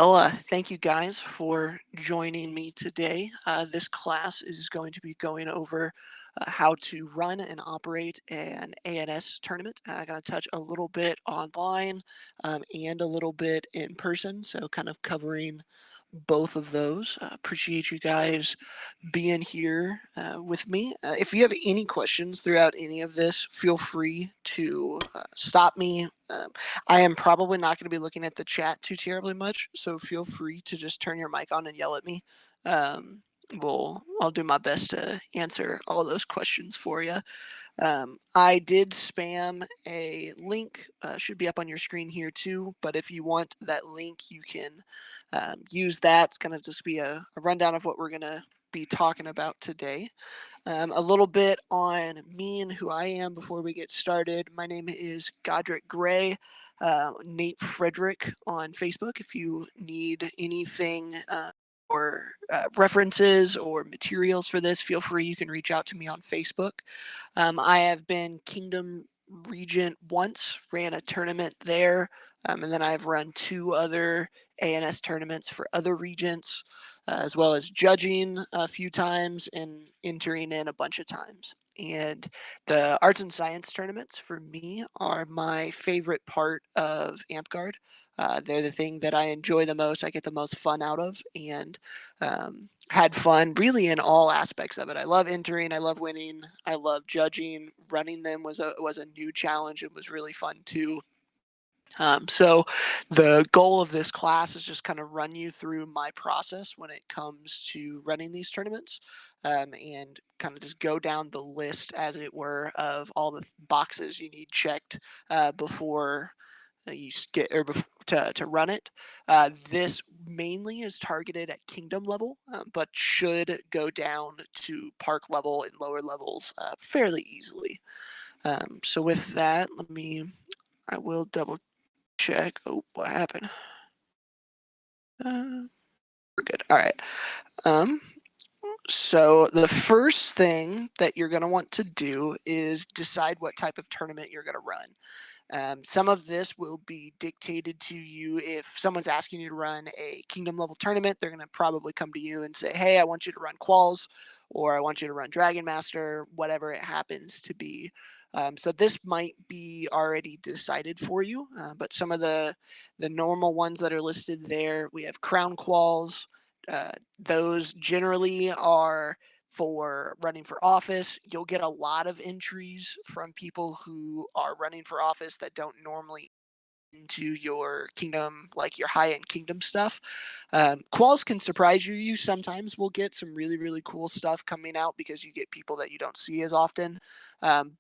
Well, thank you guys for joining me today. This class is going to be going over how to run and operate an ANS tournament. I'm going to touch a little bit online and a little bit in person, so kind of covering both of those. Appreciate you guys being here with me. If you have any questions throughout any of this, feel free to stop me. I am probably not going to be looking at the chat too terribly much, so feel free to just turn your mic on and yell at me. I'll do my best to answer all of those questions for you. I did spam a link, should be up on your screen here too, but if you want that link, you can use that. It's going to just be a rundown of what we're going to be talking about today. A little bit on me and who I am before we get started. My name is Godric Gray, Nate Frederick on Facebook. If you need anything or references or materials for this, feel free. You can reach out to me on Facebook. I have been Kingdom Regent once, ran a tournament there, and then I've run 2 other ANS tournaments for other regents, as well as judging a few times and entering in a bunch of times. And the arts and science tournaments for me are my favorite part of Amtgard. They're the thing that I enjoy the most, I get the most fun out of, and had fun really in all aspects of it. I love entering, I love winning, I love judging. Running them was a new challenge and was really fun too. So the goal of this class is just kind of run you through my process when it comes to running these tournaments, and kind of just go down the list, as it were, of all the boxes you need checked before you get or to run it. This mainly is targeted at kingdom level, but should go down to park level and lower levels fairly easily. So with that, I will double check. Oh, what happened? We're good. All right. So the first thing that you're going to want to do is decide what type of tournament you're going to run. Some of this will be dictated to you. If someone's asking you to run a kingdom level tournament, they're going to probably come to you and say, hey, I want you to run quals, or I want you to run Dragon Master, whatever it happens to be. So this might be already decided for you, but some of the normal ones that are listed there, we have crown quals. Those generally are for running for office. You'll get a lot of entries from people who are running for office that don't normally into your kingdom, like your high-end kingdom stuff. Quals can surprise you. You sometimes will get some really, really cool stuff coming out because you get people that you don't see as often.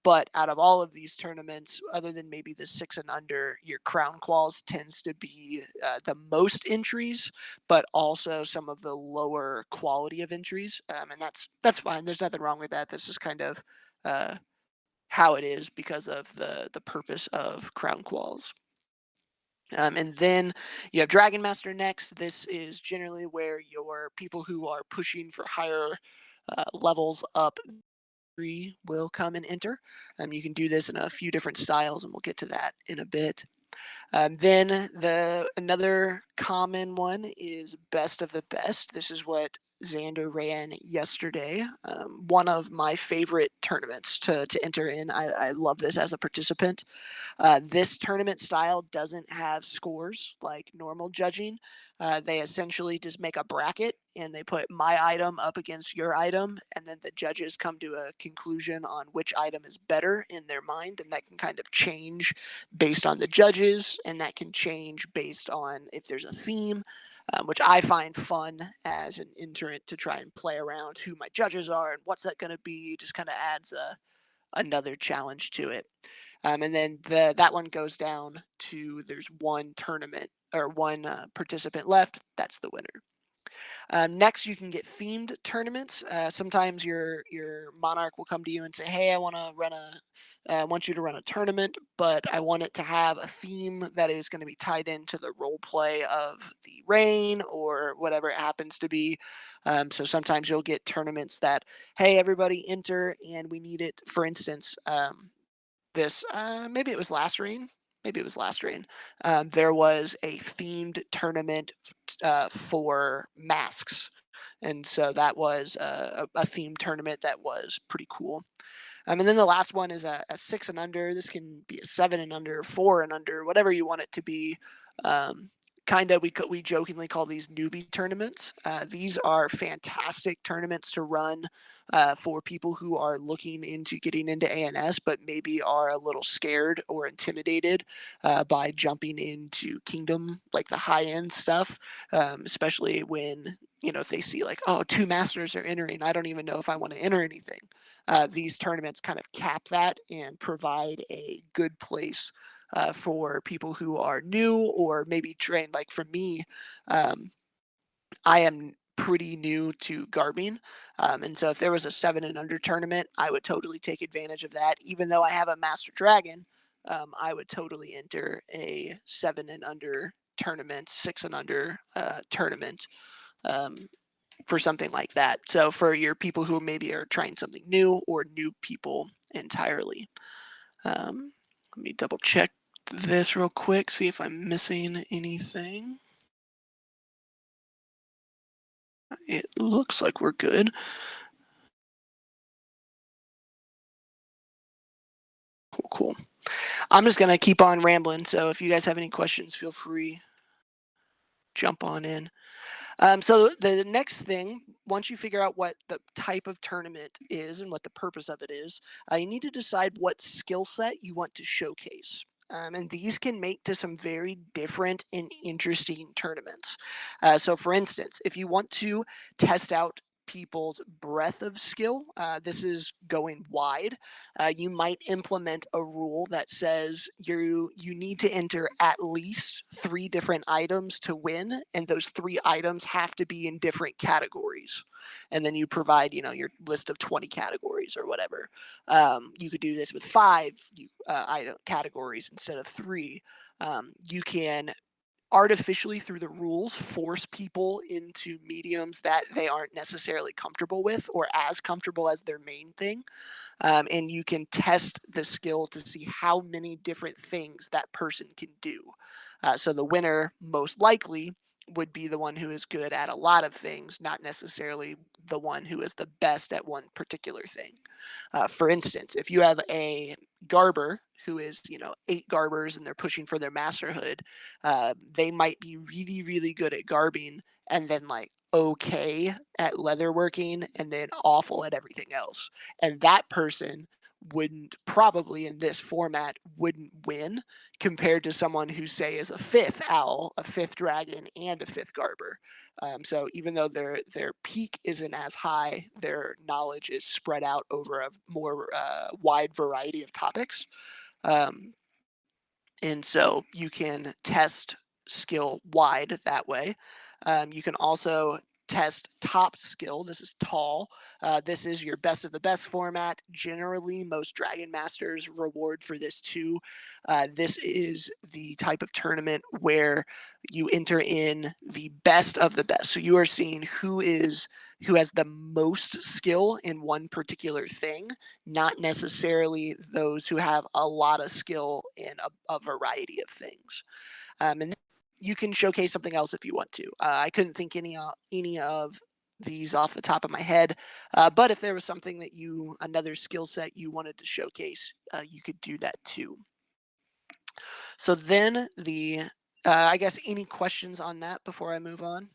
But out of all of these tournaments, other than maybe the 6 and under, your crown quals tends to be the most entries, but also some of the lower quality of entries. And that's fine. There's nothing wrong with that. That's just kind of how it is because of the purpose of crown quals. And then you have Dragon Master next. This is generally where your people who are pushing for higher levels up will come and enter. You can do this in a few different styles, and we'll get to that in a bit. Then another common one is Best of the Best. This is what Xander ran yesterday. One of my favorite tournaments to enter in. I love this as a participant. This tournament style doesn't have scores like normal judging. They essentially just make a bracket and they put my item up against your item, and then the judges come to a conclusion on which item is better in their mind, and that can kind of change based on the judges, and that can change based on if there's a theme, which I find fun as an entrant to try and play around who my judges are and what's that going to be. Just kind of adds another challenge to it. And then that one goes down to there's one tournament or one participant left. That's the winner. Next, you can get themed tournaments. Sometimes your monarch will come to you and say, "Hey, I want to run I want you to run a tournament, but I want it to have a theme that is going to be tied into the role play of the reign or whatever it happens to be." So sometimes you'll get tournaments that, "Hey, everybody enter, and we need it." For instance, this maybe it was last reign. Maybe it was last reign. There was a themed tournament for masks. And so that was a theme tournament that was pretty cool. And then the last one is a 6 and under. This can be a 7 and under, 4 and under, whatever you want it to be. Kind of, we jokingly call these newbie tournaments. These are fantastic tournaments to run for people who are looking into getting into ANS, but maybe are a little scared or intimidated by jumping into Kingdom, like the high end stuff, especially when, if they see like, oh, 2 masters are entering, I don't even know if I want to enter anything. These tournaments kind of cap that and provide a good place for people who are new or maybe trained. Like for me, I am pretty new to garbing. And so if there was a 7 and under tournament, I would totally take advantage of that. Even though I have a Master Dragon, I would totally enter a 7 and under tournament, 6 and under tournament. For something like that. So for your people who maybe are trying something new or new people entirely. Let me double check this real quick, see if I'm missing anything. It looks like we're good. Cool. I'm just gonna keep on rambling, so if you guys have any questions, feel free, jump on in. So the next thing, once you figure out what the type of tournament is and what the purpose of it is, you need to decide what skill set you want to showcase. And these can make to some very different and interesting tournaments. So for instance, if you want to test out people's breadth of skill, this is going wide. You might implement a rule that says you need to enter at least 3 different items to win, and those 3 items have to be in different categories. And then you provide, your list of 20 categories or whatever. You could do this with 5 categories instead of 3. You can artificially, through the rules, force people into mediums that they aren't necessarily comfortable with or as comfortable as their main thing. And you can test the skill to see how many different things that person can do. So the winner, most likely, would be the one who is good at a lot of things, not necessarily the one who is the best at one particular thing. For instance, if you have a garber who is, 8 garbers and they're pushing for their masterhood, they might be really, really good at garbing and then like okay at leatherworking and then awful at everything else. And that person wouldn't probably in this format wouldn't win compared to someone who say is a 5th owl, a 5th dragon, and a 5th garber. So even though their peak isn't as high, their knowledge is spread out over a more wide variety of topics. Um, and so you can test skill wide that way. You can also test top skill. This is tall. This is your best of the best format. Generally, most Dragon Masters reward for this too. This is the type of tournament where you enter in the best of the best. So you are seeing who has the most skill in one particular thing, not necessarily those who have a lot of skill in a variety of things. And you can showcase something else if you want to. I couldn't think any of these off the top of my head, but if there was something that another skill set you wanted to showcase, you could do that too. So then I guess any questions on that before I move on?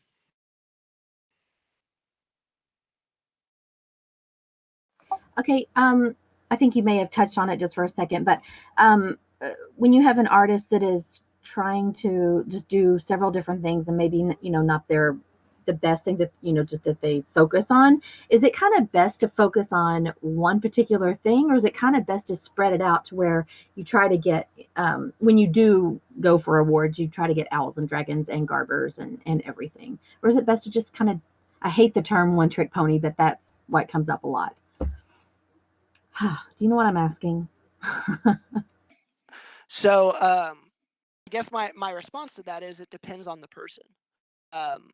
Okay, I think you may have touched on it just for a second, but when you have an artist that is trying to just do several different things and maybe not the best thing that just that they focus on, is it kind of best to focus on one particular thing, or is it kind of best to spread it out to where you try to get when you do go for awards, you try to get owls and dragons and garbers and everything, or is it best to just kind of, I hate the term one trick pony, but that's what comes up a lot. Do you know what I'm asking? So I guess my response to that is it depends on the person. Um,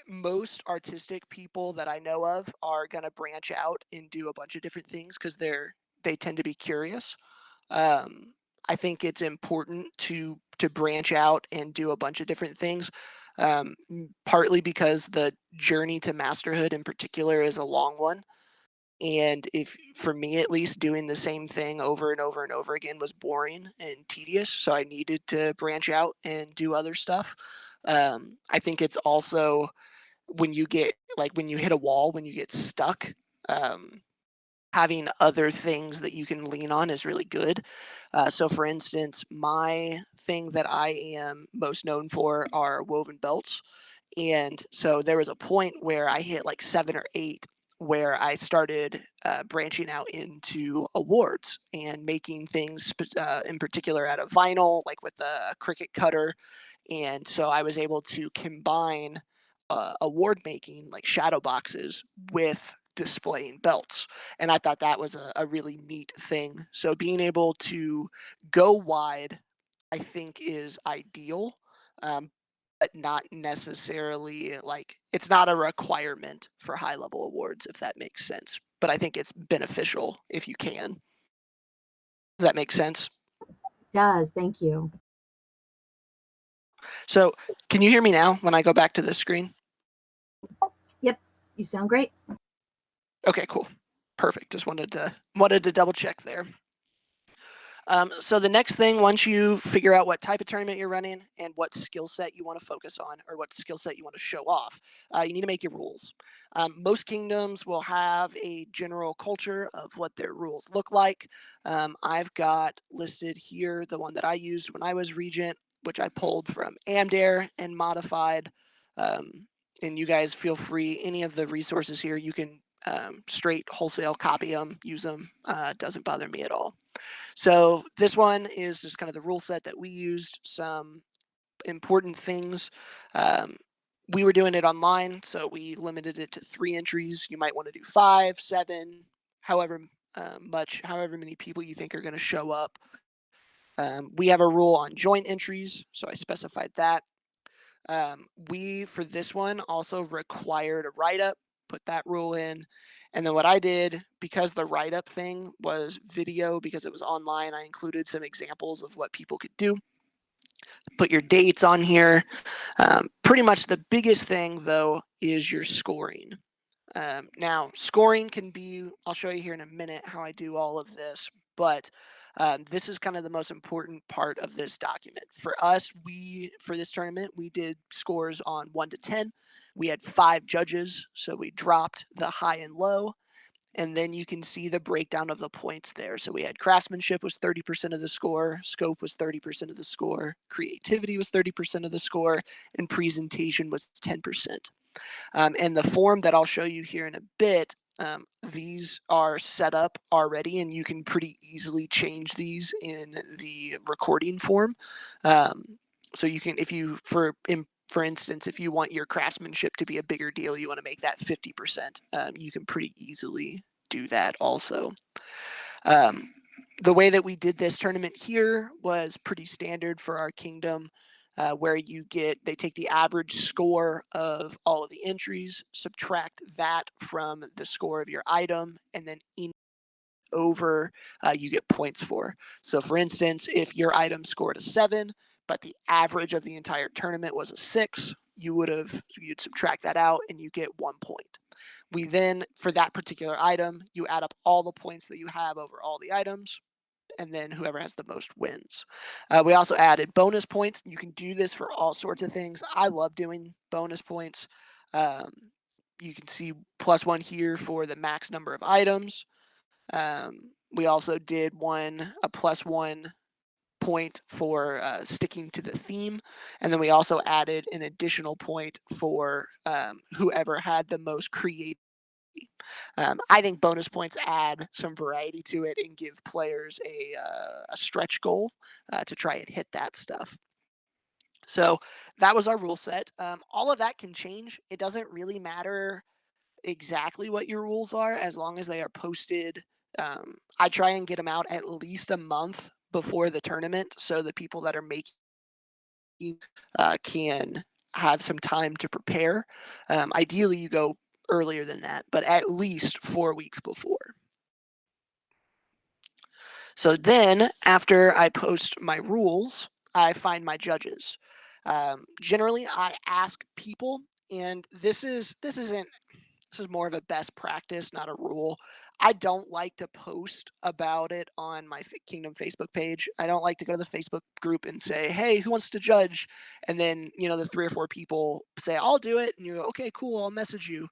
most artistic people that I know of are gonna branch out and do a bunch of different things because they tend to be curious. I think it's important to branch out and do a bunch of different things. partly because the journey to masterhood in particular is a long one. And if, for me at least, doing the same thing over and over and over again was boring and tedious, so I needed to branch out and do other stuff. I think it's also when you get, like, when you hit a wall, when you get stuck, um, having other things that you can lean on is really good. So, for instance, my thing that I am most known for are woven belts. And so there was a point where I hit like 7 or 8 where I started branching out into awards and making things in particular out of vinyl, like with a Cricut cutter. And so I was able to combine award making, like shadow boxes, with displaying belts. And I thought that was a really neat thing. So being able to go wide, I think, is ideal. But not necessarily like it's not a requirement for high level awards, if that makes sense. But I think it's beneficial if you can. Does that make sense? Does. Thank you. So, can you hear me now when I go back to this screen? Yep. You sound great. Okay, cool. Perfect. Just wanted to double check there. So the next thing, once you figure out what type of tournament you're running and what skill set you want to focus on or what skill set you want to show off, you need to make your rules. Most kingdoms will have a general culture of what their rules look like. I've got listed here the one that I used when I was regent, which I pulled from Amtgard and modified. And you guys feel free, any of the resources here, you can straight wholesale copy them, use them. Doesn't bother me at all. So this one is just kind of the rule set that we used. Some important things. Um, we were doing it online, so we limited it to 3 entries. You might want to do 5, 7, however however many people you think are going to show up. We have a rule on joint entries, so I specified that. We, for this one, also required a write-up, put that rule in. And then what I did, because the write-up thing was video, because it was online, I included some examples of what people could do. Put your dates on here. Pretty much the biggest thing, though, is your scoring. Now, scoring can be, I'll show you here in a minute how I do all of this, but this is kind of the most important part of this document. For us, for this tournament, we did scores on 1 to 10. We had 5 judges, so we dropped the high and low, and then you can see the breakdown of the points there. So we had craftsmanship was 30% of the score, scope was 30% of the score, creativity was 30% of the score, and presentation was 10%. And the form that I'll show you here in a bit, these are set up already, and you can pretty easily change these in the recording form. So you can, for instance, if you want your craftsmanship to be a bigger deal, you want to make that 50%, you can pretty easily do that also. The way that we did this tournament here was pretty standard for our kingdom. Where they take the average score of all of the entries, subtract that from the score of your item, and then over you get points for. So for instance, if your item scored a 7, but the average of the entire tournament was a 6, you'd subtract that out and you get 1 point. We then, for that particular item, you add up all the points that you have over all the items, and then whoever has the most wins. We also added bonus points. You can do this for all sorts of things. I love doing bonus points. You can see +1 here for the max number of items. We also did a +1 point for sticking to the theme, and then we also added an additional point for whoever had the most creative. I think bonus points add some variety to it and give players a stretch goal to try and hit that stuff. So that was our rule set. All of that can change. It doesn't really matter exactly what your rules are as long as they are posted. I try and get them out at least a month before the tournament so the people that are making can have some time to prepare. Ideally, you go earlier than that, but at least 4 weeks before. So then, after I post my rules, I find my judges. Generally, I ask people, and this is more of a best practice, not a rule. I don't like to post about it on my Kingdom Facebook page. I don't like to go to the Facebook group and say, "Hey, who wants to judge?" And then the 3 or 4 people say, "I'll do it," and you go, "Okay, cool, I'll message you."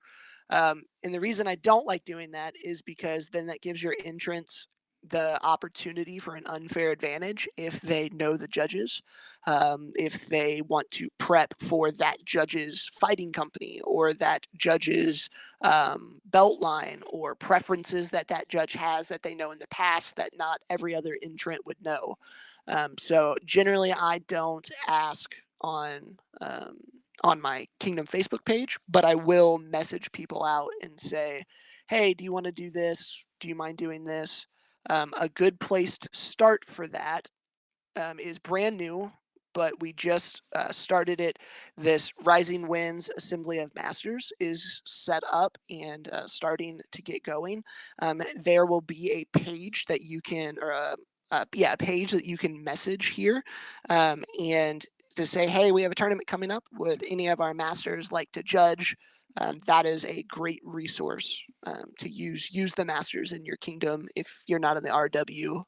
And the reason I don't like doing that is because then that gives your entrants the opportunity for an unfair advantage if they know the judges, if they want to prep for that judge's fighting company or that judge's belt line or preferences that that judge has that they know in the past that not every other entrant would know. So generally, I don't ask on my Kingdom Facebook page, but I will message people out and say, "Hey, do you want to do this? Do you mind doing this?" A good place to start for that is brand new, but we just started it. This Rising Winds Assembly of Masters is set up and starting to get going. There will be a page that you can, or a page that you can message here, and to say, "Hey, we have a tournament coming up. Would any of our masters like to judge?" That is a great resource to use the masters in your kingdom. If you're not in the RW,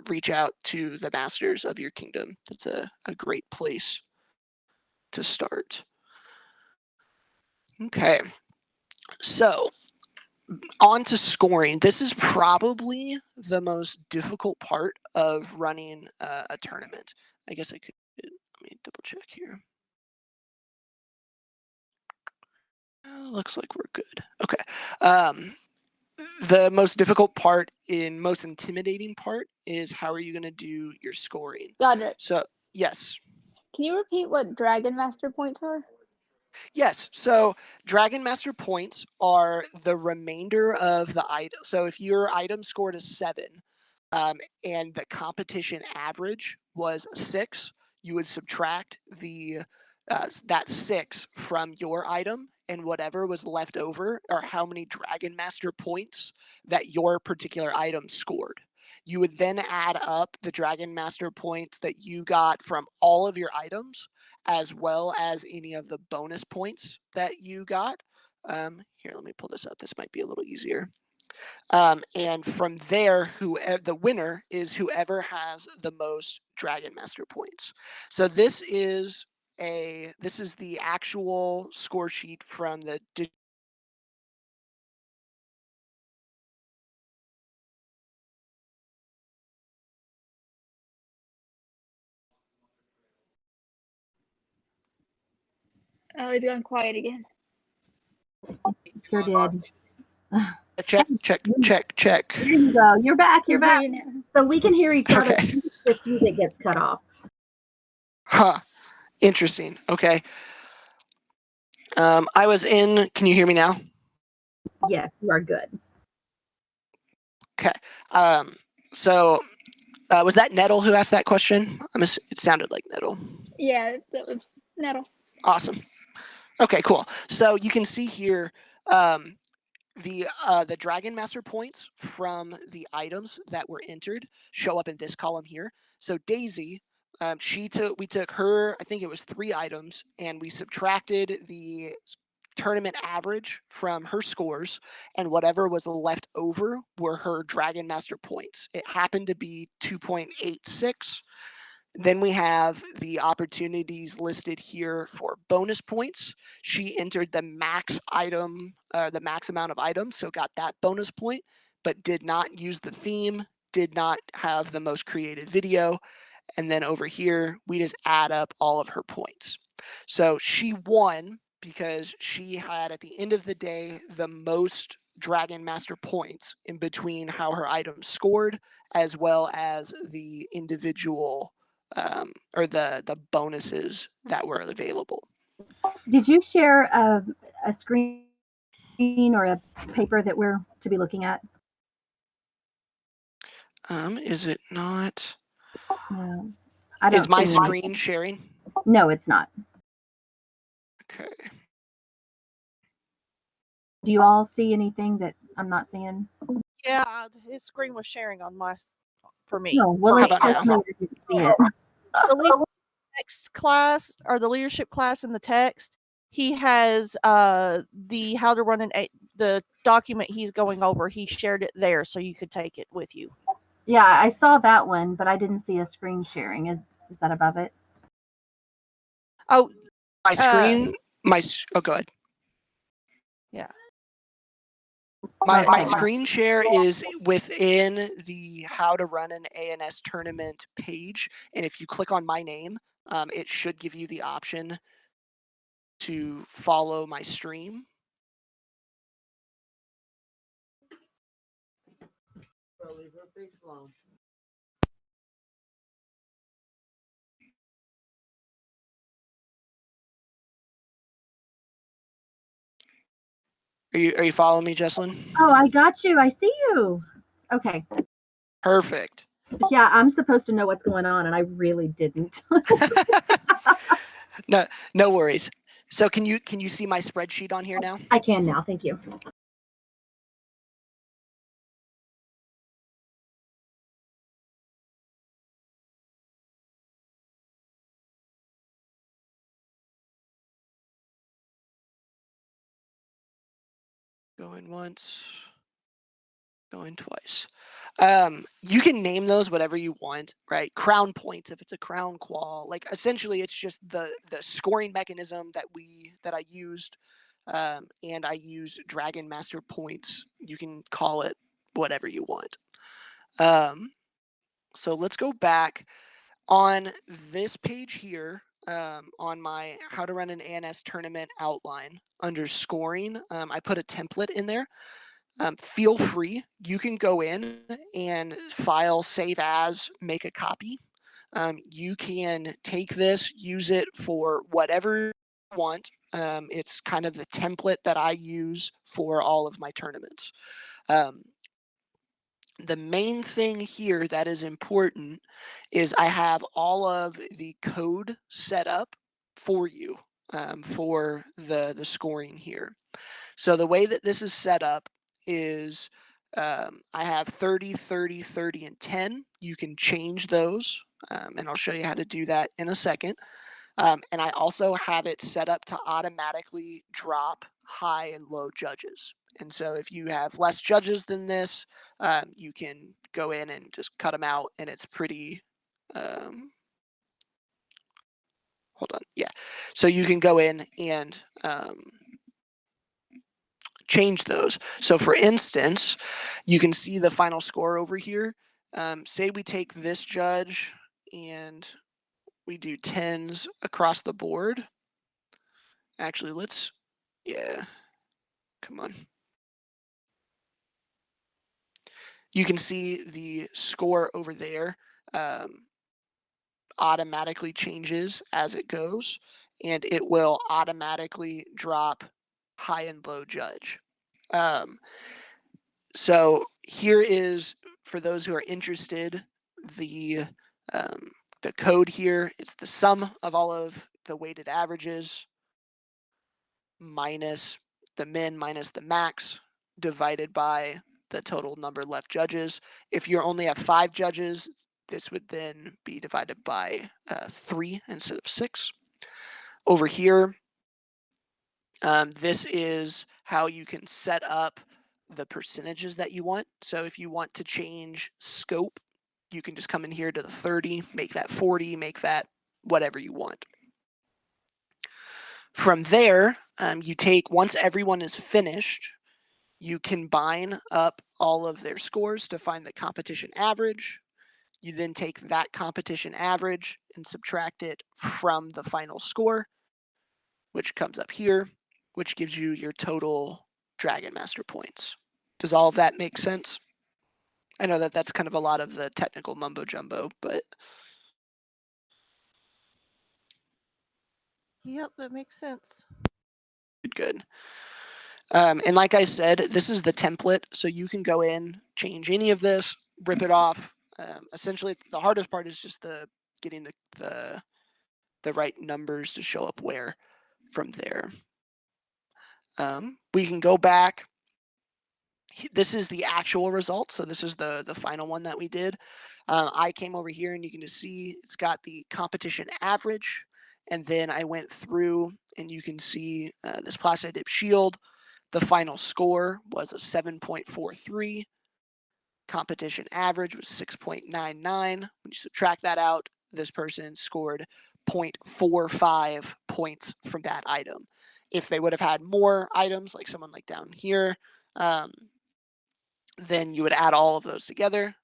reach out to the masters of your kingdom. That's a great place to start. Okay, so on to scoring. This is probably the most difficult part of running a tournament. I guess I could, let me double check here. Looks like we're good. Okay. The most difficult part and most intimidating part is how are you going to do your scoring? Godric, So, yes. can you repeat what Dragon Master points are? Yes. So Dragon Master points are the remainder of the item. So if your item scored a 7, and the competition average was a 6, you would subtract that 6 from your item, and whatever was left over are how many Dragon Master points that your particular item scored. You would then add up the Dragon Master points that you got from all of your items, as well as any of the bonus points that you got. Here, let me pull this up. This might be a little easier. And from there, the winner is whoever has the most Dragon Master points. So this is the actual score sheet from the Oh, he's gone quiet again. Sure did. check. There you go. You're back. You're back. You So we can hear each other. Okay. It's just you that gets cut off. Huh. Interesting. Okay. I was in. Can you hear me now? Yes, you are good. Okay. So was that Nettle who asked that question? It sounded like Nettle. Yeah, that was Nettle. Awesome. Okay, cool. So you can see here the Dragon Master points from the items that were entered show up in this column here. So Daisy, we took her, I think it was 3 items, and we subtracted the tournament average from her scores, and whatever was left over were her Dragon Master points. It happened to be 2.86. Then we have the opportunities listed here for bonus points. She entered the max amount of items, so got that bonus point, but did not use the theme, did not have the most creative video. And then over here, we just add up all of her points. So she won because she had, at the end of the day, the most Dragon Master points in between how her items scored, as well as the individual or the bonuses that were available. Did you share a screen or a paper that we're to be looking at? Is it not? No. Is my screen sharing? No, it's not. Okay. Do you all see anything that I'm not seeing? Yeah, his screen was sharing on for me. No, well, How about now? didn't see it. The link text class or the leadership class in the text, he has the how to run the document he's going over. He shared it there so you could take it with you. Yeah, I saw that one, but I didn't see a screen sharing. Is that above it? Oh, My screen, oh, go ahead. yeah. My screen share is within the how to run an ANS tournament page. And if you click on my name, it should give you the option to follow my stream. Leave her face alone. Are you following me, Jesslyn? Oh, I got you. I see you. Okay. Perfect. Yeah, I'm supposed to know what's going on, and I really didn't. No worries. So can you see my spreadsheet on here now? I can now. Thank you. Going once, going twice. You can name those whatever you want, right? Crown points if it's a crown qual. Like essentially, it's just the scoring mechanism that I used, and I use Dragon Master points. You can call it whatever you want. So let's go back on this page here. On my how to run an ANS tournament outline under scoring, I put a template in there. Feel free, you can go in and file, save as, make a copy. You can take this, use it for whatever you want. It's kind of the template that I use for all of my tournaments. The main thing here that is important is I have all of the code set up for you for the scoring here. So the way that this is set up is I have 30, 30, 30, and 10. You can change those, and I'll show you how to do that in a second. And I also have it set up to automatically drop high and low judges. And so if you have less judges than this, you can go in and just cut them out, and it's pretty, hold on, yeah. So you can go in and change those. So for instance, you can see the final score over here. Say we take this judge and we do 10s across the board. Actually, yeah, come on. You can see the score over there automatically changes as it goes, and it will automatically drop high and low judge. So here is, for those who are interested, the code here. It's the sum of all of the weighted averages minus the min minus the max divided by the total number left judges. If you only have 5 judges, this would then be divided by 3 instead of 6. Over here, this is how you can set up the percentages that you want. So if you want to change scope, you can just come in here to the 30, make that 40, make that whatever you want. From there, you take, once everyone is finished, you combine up all of their scores to find the competition average. You then take that competition average and subtract it from the final score, which comes up here, which gives you your total Dragon Master points. Does all of that make sense? I know that that's kind of a lot of the technical mumbo jumbo, but Yep, that makes sense. good. And like I said, this is the template, so you can go in, change any of this, rip it off. Essentially, the hardest part is just getting the right numbers to show up where from there. We can go back this is the actual result. So this is the final one that we did. I came over here and you can just see it's got the competition average. And then I went through and you can see this plastic dip shield. The final score was a 7.43. Competition average was 6.99. When you subtract that out, this person scored 0.45 points from that item. If they would have had more items, like someone like down here, then you would add all of those together,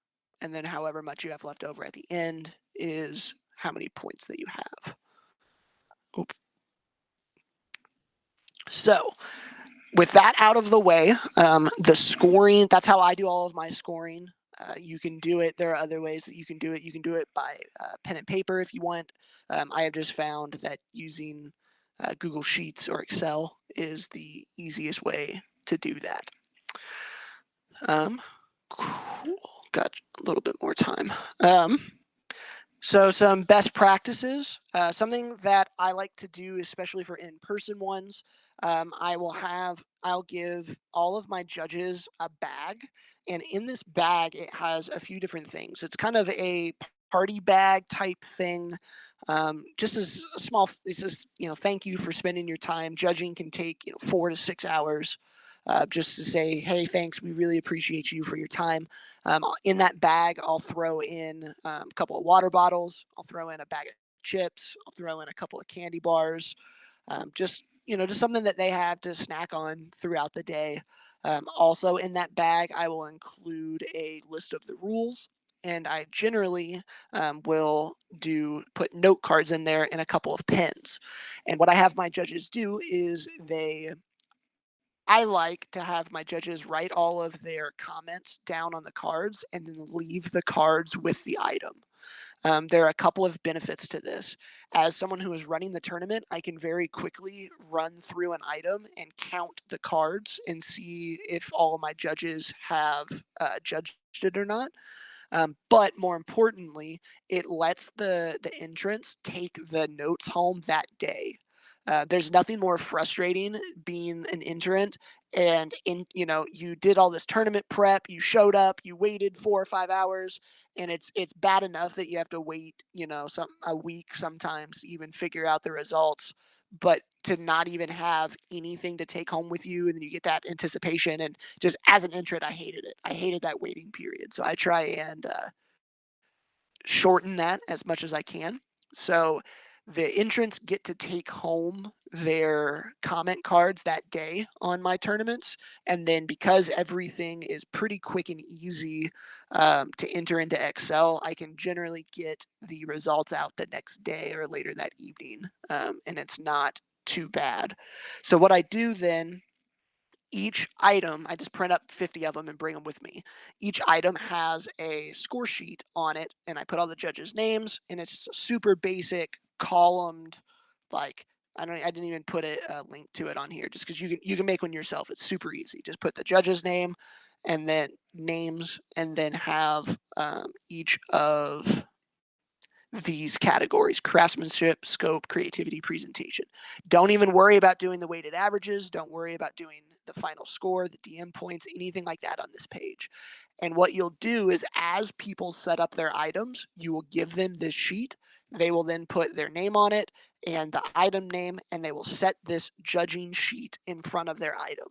and then however much you have left over at the end is how many points that you have. Oop. So with that out of the way, the scoring, that's how I do all of my scoring. You can do it. There are other ways that you can do it. You can do it by pen and paper if you want. I have just found that using Google Sheets or Excel is the easiest way to do that. Cool. Got a little bit more time. So some best practices, something that I like to do, especially for in-person ones, I'll give all of my judges a bag, and in this bag, it has a few different things. It's kind of a party bag type thing. Just as a small, it's just, thank you for spending your time. Judging can take, 4 to 6 hours. Just to say, hey, thanks, we really appreciate you for your time. In that bag, I'll throw in a couple of water bottles. I'll throw in a bag of chips. I'll throw in a couple of candy bars. Just something that they have to snack on throughout the day. Also in that bag, I will include a list of the rules. And I generally will put note cards in there and a couple of pens. And what I have my judges do is I like to have my judges write all of their comments down on the cards and then leave the cards with the item. There are a couple of benefits to this. As someone who is running the tournament, I can very quickly run through an item and count the cards and see if all of my judges have judged it or not. But more importantly, it lets the entrants take the notes home that day. There's nothing more frustrating being an entrant and you did all this tournament prep, you showed up, you waited 4 or 5 hours, and it's bad enough that you have to wait, a week sometimes to even figure out the results, but to not even have anything to take home with you, and then you get that anticipation, and just as an entrant, I hated it. I hated that waiting period. So I try and shorten that as much as I can. So the entrants get to take home their comment cards that day on my tournaments. And then because everything is pretty quick and easy to enter into Excel, I can generally get the results out the next day or later that evening. And it's not too bad. So what I do then, each item, I just print up 50 of them and bring them with me. Each item has a score sheet on it, and I put all the judges' names, and it's super basic columned, like I didn't even put a link to it on here, just because you can make one yourself. It's super easy. Just put the judge's name, and then names, and then have each of these categories: craftsmanship, scope, creativity, presentation. Don't even worry about doing the weighted averages. Don't worry about doing the final score, the DM points, anything like that on this page. And what you'll do is, as people set up their items, you will give them this sheet. They will then put their name on it and the item name, and they will set this judging sheet in front of their item.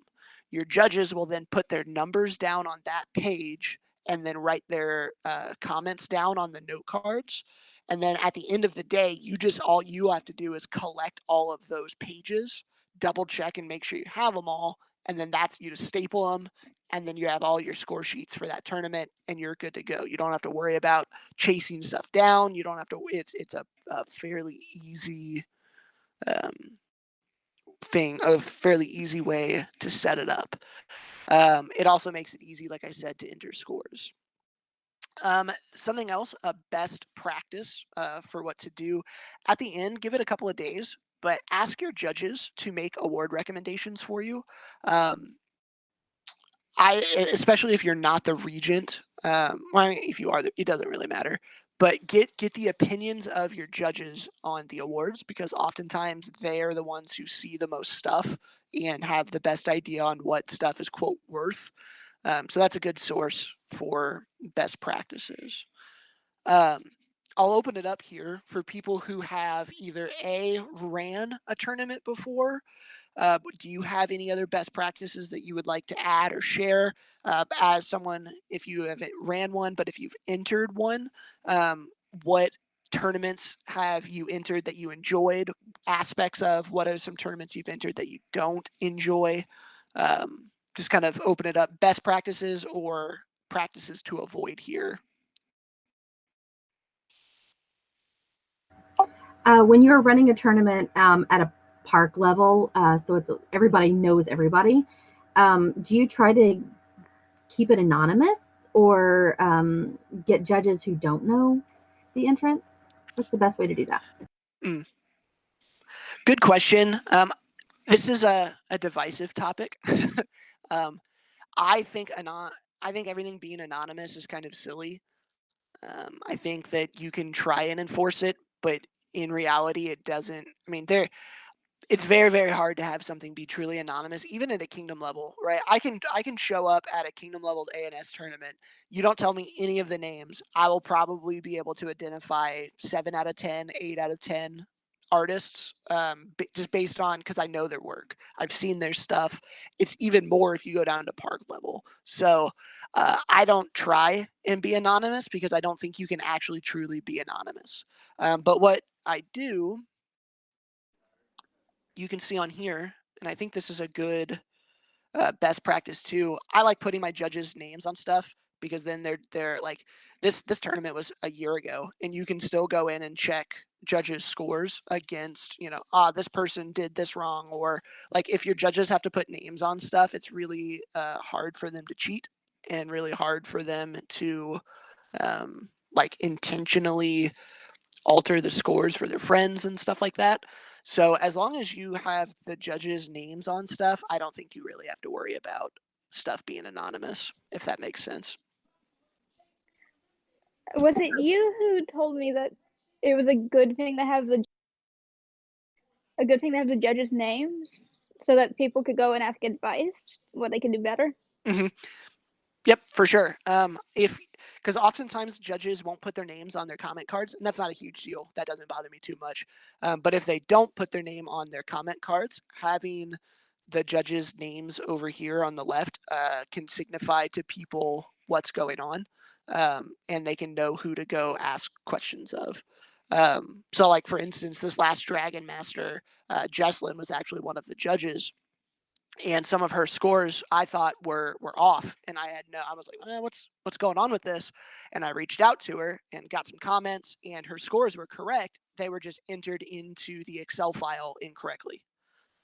Your judges will then put their numbers down on that page and then write their comments down on the note cards. And then at the end of the day, all you have to do is collect all of those pages, double check and make sure you have them all. And then you just staple them. And then you have all your score sheets for that tournament and you're good to go. You don't have to worry about chasing stuff down. You don't have to, it's a fairly easy a fairly easy way to set it up. It also makes it easy, like I said, to enter scores. Something else, a best practice for what to do at the end, give it a couple of days, but ask your judges to make award recommendations for you. Especially if you're not the regent, if you are, it doesn't really matter, but get the opinions of your judges on the awards, because oftentimes they are the ones who see the most stuff and have the best idea on what stuff is quote worth. So that's a good source for best practices. I'll open it up here for people who have either A, ran a tournament before. Do you have any other best practices that you would like to add or share as someone, if you haven't ran one, but if you've entered one, what tournaments have you entered that you enjoyed aspects of? What are some tournaments you've entered that you don't enjoy? Just kind of open it up, best practices or practices to avoid here. When you're running a tournament at a park level, so it's everybody knows everybody, do you try to keep it anonymous or get judges who don't know the entrance? What's the best way to do that? Good question. This is a divisive topic. I think everything being anonymous is kind of silly. I think that you can try and enforce it, but in reality, it doesn't. I mean, it's very, very hard to have something be truly anonymous, even at a kingdom level, right? I can show up at a kingdom level ANS tournament. You don't tell me any of the names. I will probably be able to identify 7 out of 10, 8 out of 10 artists, just based on, because I know their work. I've seen their stuff. It's even more if you go down to park level. So I don't try and be anonymous because I don't think you can actually truly be anonymous. But what I do, you can see on here, and I think this is a good best practice too. I like putting my judges' names on stuff because then they're like, this tournament was a year ago, and you can still go in and check judges' scores against, this person did this wrong, or like if your judges have to put names on stuff, it's really hard for them to cheat and really hard for them to like intentionally alter the scores for their friends and stuff like that. So as long as you have the judges' names on stuff, I don't think you really have to worry about stuff being anonymous, if that makes sense. Was it you who told me that it was a good thing to have the judges' names so that people could go and ask advice what they can do better? Mm-hmm. Yep, for sure. Because oftentimes judges won't put their names on their comment cards, and that's not a huge deal. That doesn't bother me too much. But if they don't put their name on their comment cards, having the judges' names over here on the left can signify to people what's going on, and they can know who to go ask questions of. So, like for instance, this last Dragon Master, Jesslyn was actually one of the judges, and some of her scores I thought were off, and I was like, what's going on with this? And I reached out to her and got some comments, and her scores were correct. They were just entered into the Excel file incorrectly.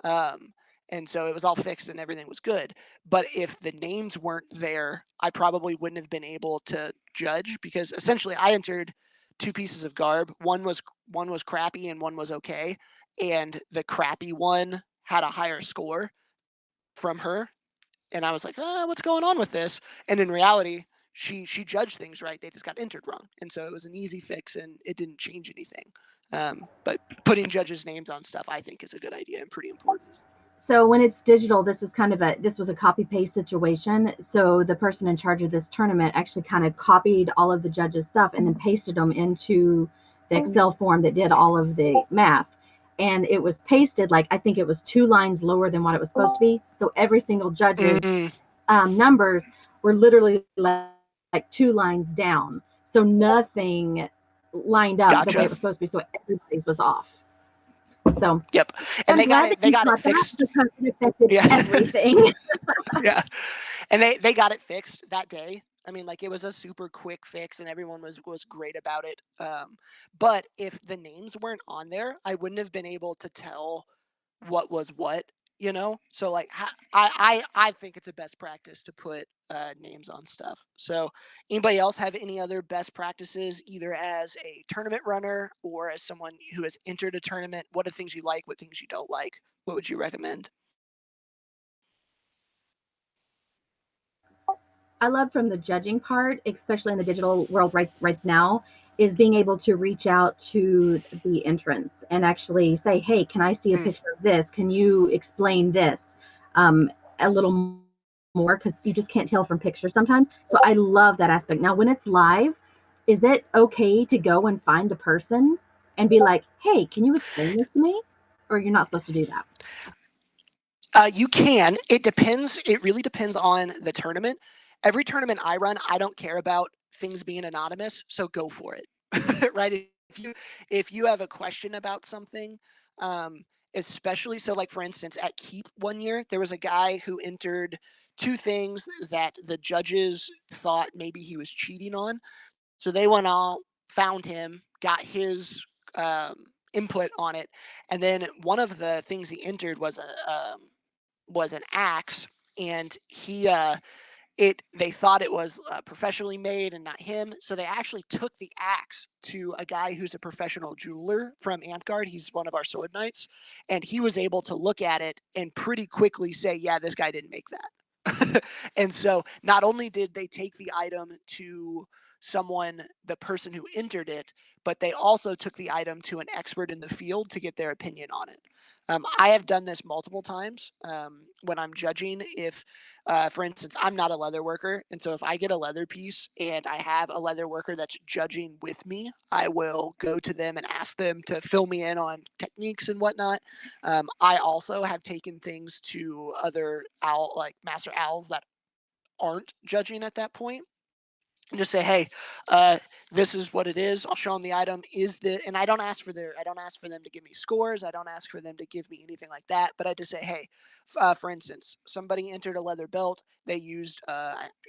And so it was all fixed and everything was good. But if the names weren't there, I probably wouldn't have been able to judge, because essentially I entered 2 pieces of garb. One was crappy and one was okay, and the crappy one had a higher score from her, and I was like, what's going on with this? And in reality, she judged things right. They just got entered wrong, and so it was an easy fix, and it didn't change anything. But putting judges' names on stuff, I think, is a good idea and pretty important. So when it's digital, this was a copy paste situation. So the person in charge of this tournament actually kind of copied all of the judges' stuff and then pasted them into the Excel form that did all of the math. And it was pasted, like, I think it was 2 lines lower than what it was supposed to be. So every single judge's numbers were literally like 2 lines down. So nothing lined up the way it was supposed to be. So everybody's was off. So yep, and they got it fixed because it affected everything. Yeah, and they got it fixed that day. I mean, like, it was a super quick fix, and everyone was great about it. But if the names weren't on there, I wouldn't have been able to tell what was what. So like I think it's a best practice to put names on stuff. So anybody else have any other best practices, either as a tournament runner or as someone who has entered a tournament? What are things you like? What things you don't like? What would you recommend? I love from the judging part, especially in the digital world right now, is being able to reach out to the entrance and actually say, hey, can I see a picture of this? Can you explain this a little more because you just can't tell from pictures sometimes. So I love that aspect. Now, when it's live, is it okay to go and find the person and be like, hey, can you explain this to me? Or you're not supposed to do that? You can. It depends. It really depends on the tournament. Every tournament I run, I don't care about things being anonymous, so go for it. Right? If you have a question about something, especially so, like for instance, at Keep one year, there was a guy who entered two things that the judges thought maybe he was cheating on. So they went out, found him, got his input on it, and then one of the things he entered was an axe, and they thought it was professionally made and not him, so they actually took the axe to a guy who's a professional jeweler from Amtgard. He's one of our sword knights, and he was able to look at it and pretty quickly say, yeah, this guy didn't make that. And so not only did they take the item to the person who entered it, but they also took the item to an expert in the field to get their opinion on it. I have done this multiple times when I'm judging. If, for instance, I'm not a leather worker, and so if I get a leather piece and I have a leather worker that's judging with me, I will go to them and ask them to fill me in on techniques and whatnot. I also have taken things to other like master owls that aren't judging at that point, and just say, hey, this is what it is. I'll show them the item. And I don't ask for them to give me scores. I don't ask for them to give me anything like that. But I just say, hey, for instance, somebody entered a leather belt. They used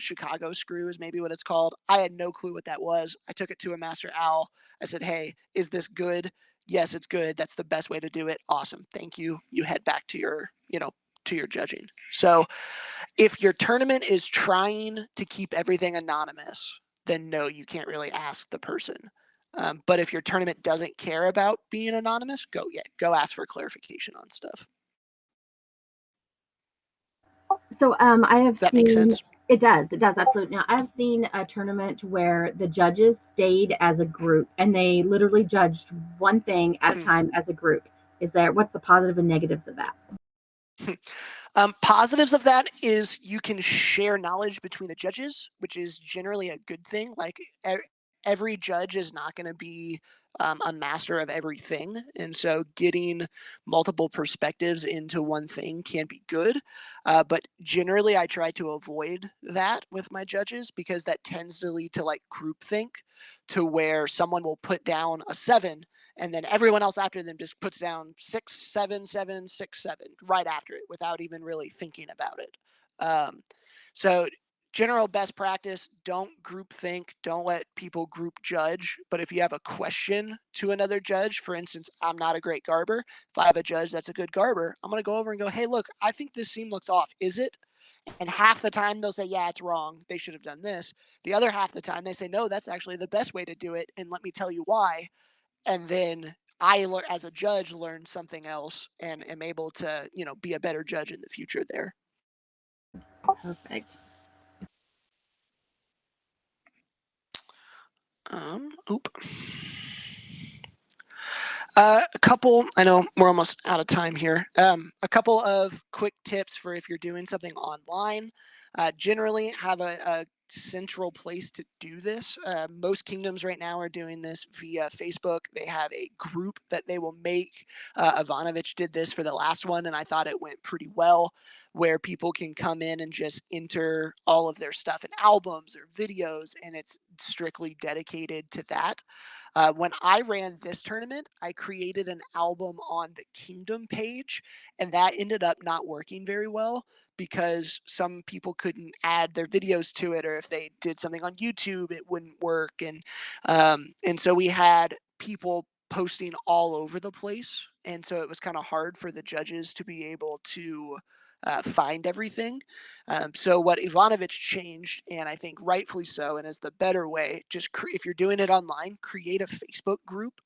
Chicago screw is maybe what it's called. I had no clue what that was. I took it to a master owl. I said, hey, is this good? Yes, it's good. That's the best way to do it. Awesome. Thank you. You head back to your judging. So if your tournament is trying to keep everything anonymous, then no, you can't really ask the person. But if your tournament doesn't care about being anonymous, go ask for clarification on stuff. So I have Does that make sense? It does absolutely. Now I've seen a tournament where the judges stayed as a group and they literally judged one thing at a time as a group. What's the positive and negatives of that? Positives of that is you can share knowledge between the judges, which is generally a good thing. Like every judge is not going to be a master of everything, and so getting multiple perspectives into one thing can be good. But generally, I try to avoid that with my judges because that tends to lead to like groupthink, to where someone will put down a 7 and then everyone else after them just puts down 6, 7, 7, 6, 7 right after it without even really thinking about it. So general best practice, don't group think, don't let people group judge. But if you have a question to another judge, for instance, I'm not a great garber. If I have a judge that's a good garber, I'm going to go over and go, hey, look, I think this seam looks off. Is it? And half the time they'll say, yeah, it's wrong. They should have done this. The other half the time they say, no, that's actually the best way to do it. And let me tell you why. And then I, as a judge, learn something else and am able to, be a better judge in the future there. Perfect. A couple, I know we're almost out of time here. A couple of quick tips for if you're doing something online. Generally have a central place to do this. Most kingdoms right now are doing this via Facebook. They have a group that they will make. Ivanovich did this for the last one, and I thought it went pretty well, where people can come in and just enter all of their stuff in albums or videos, and it's strictly dedicated to that. When I ran this tournament, I created an album on the Kingdom page, and that ended up not working very well because some people couldn't add their videos to it, or if they did something on YouTube, it wouldn't work. And so we had people posting all over the place, and so it was kind of hard for the judges to be able to find everything. So what Ivanovich changed, and I think rightfully so, and is the better way, just if you're doing it online, create a Facebook group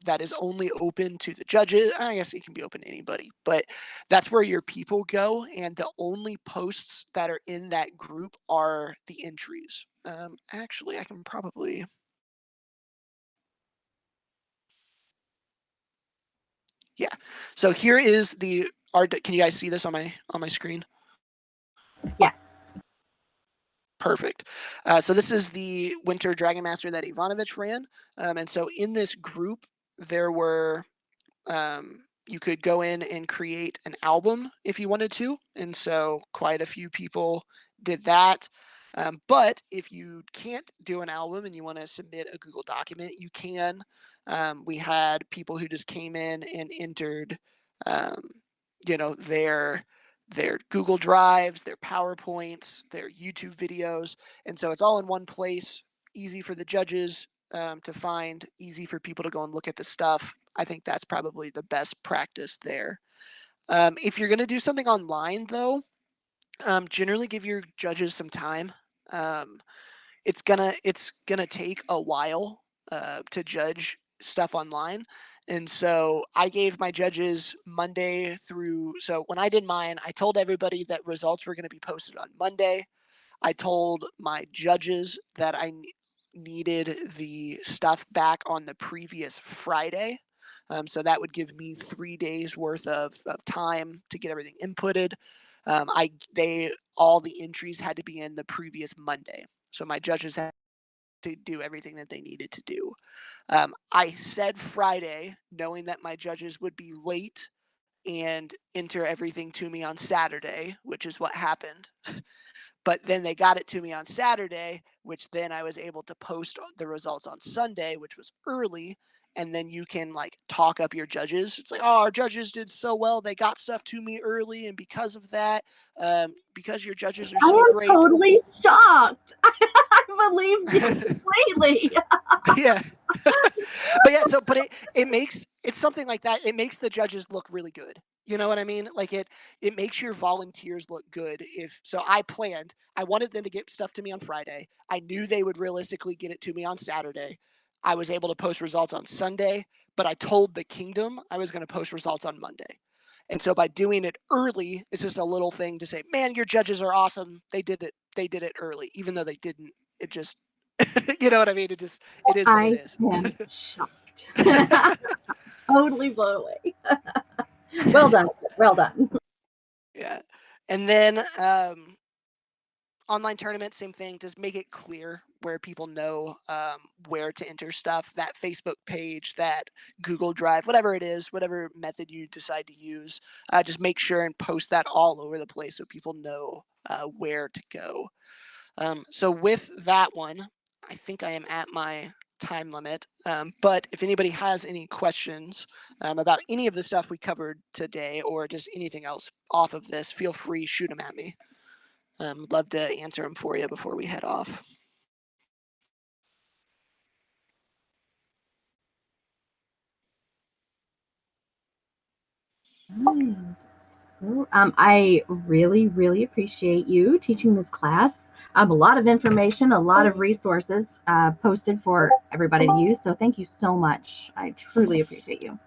that is only open to the judges. I guess it can be open to anybody, but that's where your people go, and the only posts that are in that group are the entries. Actually, I can probably... Yeah. So here is the art. Can you guys see this on my screen? Yes. Perfect. So this is the Winter Dragon Master that Ivanovich ran. And so in this group, there were, you could go in and create an album if you wanted to. And so quite a few people did that. But if you can't do an album and you want to submit a Google document, you can. We had people who just came in and entered, their Google Drives, their PowerPoints, their YouTube videos. And so it's all in one place, easy for the judges to find, easy for people to go and look at the stuff. I think that's probably the best practice there. If you're going to do something online, though, generally give your judges some time. It's gonna take a while to judge stuff online. And so I gave my judges Monday through. So when I did mine, I told everybody that results were going to be posted on Monday. I told my judges that I needed the stuff back on the previous Friday. So that would give me 3 days worth of time to get everything inputted. All the entries had to be in the previous Monday. So my judges had to do everything that they needed to do. I said Friday, knowing that my judges would be late and enter everything to me on Saturday, which is what happened. But then they got it to me on Saturday, which then I was able to post the results on Sunday, which was early. And then you can like talk up your judges. It's like, oh, our judges did so well. They got stuff to me early. And because of that, because your judges are so great. I am totally shocked. I believe you completely. Yeah. But yeah, it's something like that. It makes the judges look really good. You know what I mean? Like it makes your volunteers look good. I wanted them to get stuff to me on Friday. I knew they would realistically get it to me on Saturday. I was able to post results on Sunday, but I told the kingdom I was going to post results on Monday. And so by doing it early, it's just a little thing to say, man, your judges are awesome. They did it early, even though they didn't. It just, you know what I mean? It is what it is. I am shocked. Totally blown away. Well done. Well done. Yeah. And then online tournaments, same thing. Just make it clear where people know where to enter stuff. That Facebook page, that Google Drive, whatever it is, whatever method you decide to use, just make sure and post that all over the place so people know where to go. So with that one, I think I am at my time limit. But if anybody has any questions about any of the stuff we covered today or just anything else off of this, feel free, shoot them at me. I'd love to answer them for you before we head off. I really, really appreciate you teaching this class. A lot of information, a lot of resources posted for everybody to use. So thank you so much. I truly appreciate you.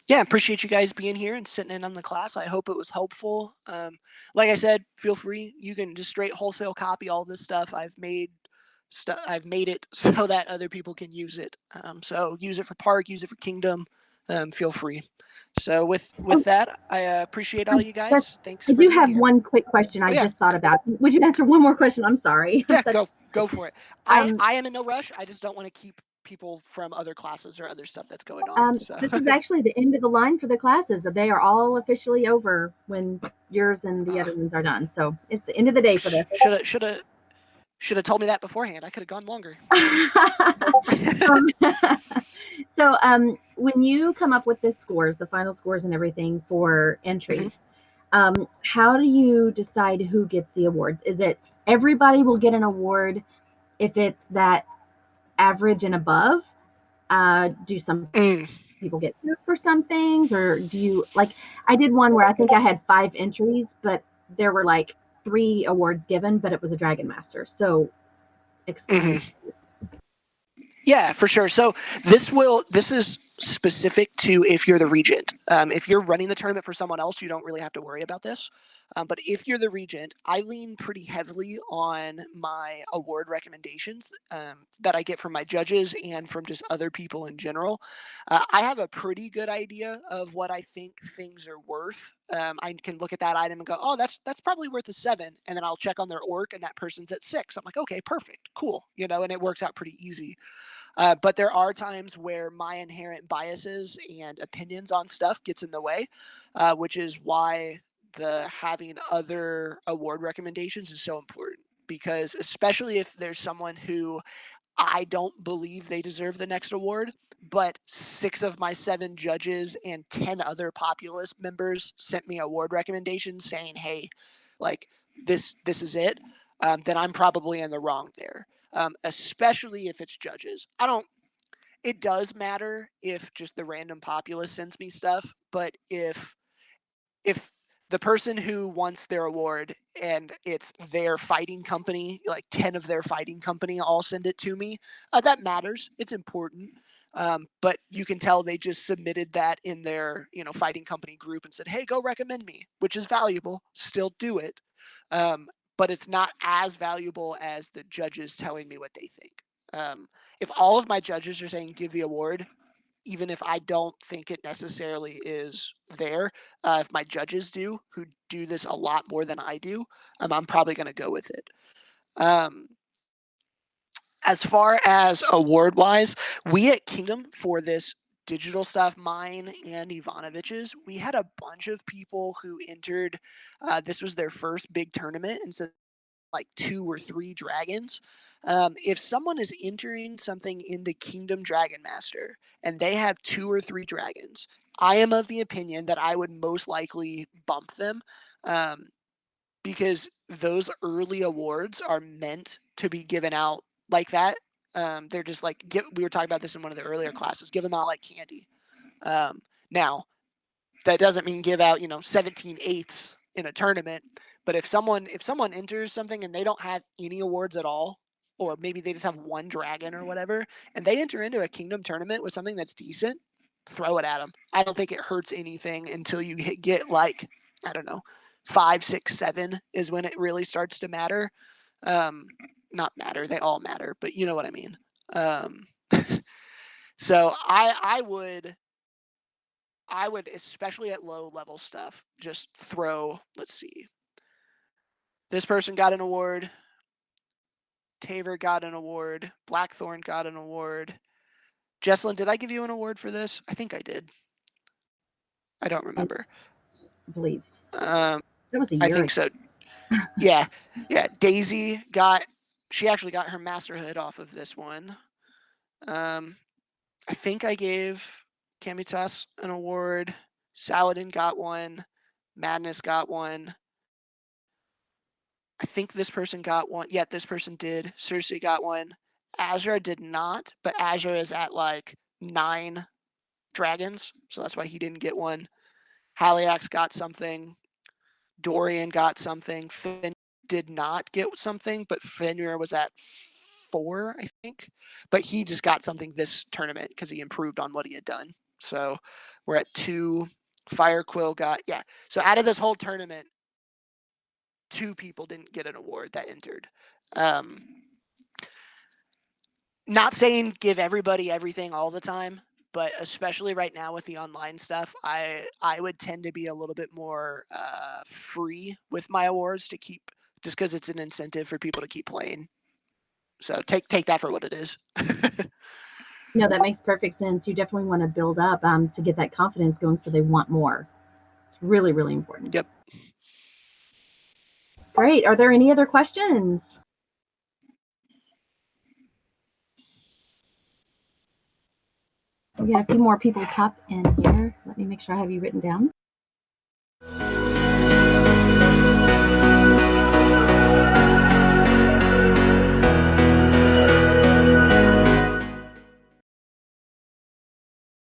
Yeah, appreciate you guys being here and sitting in on the class. I hope it was helpful. Like I said, feel free. You can just straight wholesale copy all this stuff. I've made it so that other people can use it. So use it for Park, use it for Kingdom. Feel free. So with that, I appreciate all you guys. Thanks. I do have one quick question I just thought about. Would you answer one more question? I'm sorry. Yeah, go for it. I am in no rush. I just don't want to keep people from other classes or other stuff that's going on. So. This is actually the end of the line for the classes. They are all officially over when yours and the other ones are done. So it's the end of the day for this. Should have told me that beforehand. I could have gone longer. So when you come up with the scores, the final scores and everything for entry, how do you decide who gets the awards? Is it everybody will get an award if it's that average and above? Do some people get two for some things, or do you like? I did one where I think I had 5 entries, but there were like 3 awards given, but it was a Dragon Master. So explain. Yeah, for sure. So this is specific to if you're the regent. If you're running the tournament for someone else, you don't really have to worry about this. But if you're the regent, I lean pretty heavily on my award recommendations that I get from my judges and from just other people in general. I have a pretty good idea of what I think things are worth. I can look at that item and go, oh, that's probably worth a 7, and then I'll check on their orc, and that person's at 6. I'm like, okay, perfect, cool, and it works out pretty easy. But there are times where my inherent biases and opinions on stuff gets in the way, which is why having other award recommendations is so important. Because especially if there's someone who I don't believe they deserve the next award, but 6 of my 7 judges and 10 other populace members sent me award recommendations saying, hey, like this is it, then I'm probably in the wrong there. Especially if it's judges. It does matter if just the random populace sends me stuff, but if the person who wants their award and it's their fighting company, like 10 of their fighting company all send it to me, that matters. It's important. But you can tell they just submitted that in their, fighting company group and said, hey, go recommend me, which is valuable. Still do it. But it's not as valuable as the judges telling me what they think. If all of my judges are saying give the award, even if I don't think it necessarily is there, if my judges do, who do this a lot more than I do, I'm probably going to go with it. As far as award-wise, we at Kingdom, for this digital stuff, mine and Ivanovich's, we had a bunch of people who entered. This was their first big tournament, and so like 2 or 3 dragons. If someone is entering something into Kingdom Dragon Master and they have 2 or 3 dragons, I am of the opinion that I would most likely bump them, because those early awards are meant to be given out like that. They're just like, we were talking about this in one of the earlier classes, give them out like candy. Now, that doesn't mean give out 17/8 in a tournament, but if someone enters something and they don't have any awards at all, or maybe they just have 1 dragon or whatever, and they enter into a Kingdom tournament with something that's decent, throw it at them. I don't think it hurts anything until you get like, I don't know, 5, 6, 7 is when it really starts to matter. Not matter, they all matter, but you know what I mean. So I would, especially at low level stuff, just throw, let's see. This person got an award. Taver got an award. Blackthorn got an award. Jesselyn, did I give you an award for this? I think I did. I don't remember. I believe. That was a year I think ago. So. Yeah. Daisy she actually got her masterhood off of this one. I think I gave Kamitas an award. Saladin got one. Madness got one. I think this person got one. Yeah, this person did. Cersei got one. Azra did not, but Azra is at like 9 dragons, so that's why he didn't get one. Haliax got something. Dorian got something. Finn did not get something, but Fenrir was at 4, I think. But he just got something this tournament because he improved on what he had done. So we're at 2. Firequill got, yeah. So out of this whole tournament, 2 people didn't get an award that entered. Not saying give everybody everything all the time, but especially right now with the online stuff, I would tend to be a little bit more free with my awards to keep, just because it's an incentive for people to keep playing. So take that for what it is. No, that makes perfect sense. You definitely want to build up to get that confidence going, so they want more. It's really, really important. Yep. Great. Are there any other questions? We got a few more people pop in here. Let me make sure I have you written down.